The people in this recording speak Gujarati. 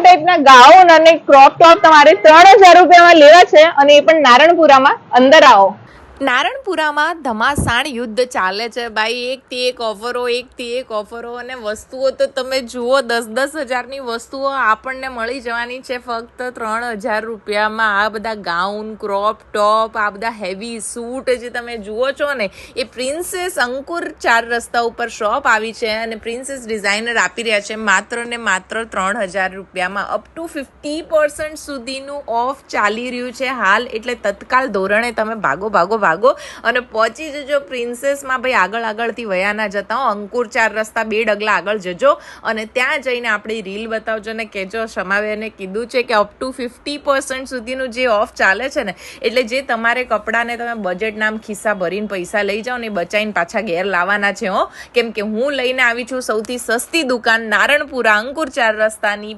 ટાઈપના ગાઉન અને ક્રોપ ટોપ તમારે 3000 રૂપિયામાં લેવા છે, અને એ પણ નારણપુરામાં. અંદર આવો. નારણપુરામાં ધમાસાણ યુદ્ધ ચાલે છે ભાઈ. એકથી એક ઓફરો અને વસ્તુઓ તો તમે જુઓ, 10-10 હજારની વસ્તુઓ આપણને મળી જવાની છે ફક્ત 3000 રૂપિયામાં. આ બધા ગાઉન, ક્રોપ ટોપ, આ બધા હેવી સૂટ જે તમે જુઓ છો ને, એ પ્રિન્સેસ અંકુર 4 રસ્તા ઉપર શોપ આવી છે અને પ્રિન્સેસ ડિઝાઇનર આપી રહ્યા છે માત્ર ને માત્ર 3000 રૂપિયામાં. અપ ટુ 50% સુધીનું ઓફ ચાલી રહ્યું છે હાલ, એટલે તત્કાલ ધોરણે તમે ભાગો અને પહોંચી જજો પ્રિન્સેસમાં. ભાઈ આગળથી વયા ના જતા હો. અંકુર 4 રસ્તા 2 ડગલા આગળ જજો અને ત્યાં જઈને આપણી રીલ બતાવજો ને કહેજો શમાવેને કીધું છે કે અપ ટુ 50% સુધીનું જે ઓફ ચાલે છે ને, એટલે જે તમારે કપડાને તમે બજેટ નામ ખિસ્સા ભરીને પૈસા લઈ જાઓ ને બચાઈને પાછા ઘેર લાવવાના છે હો. કેમ કે હું લઈને આવી છું સૌથી સસ્તી દુકાન નારણપુરા અંકુર 4 રસ્તાની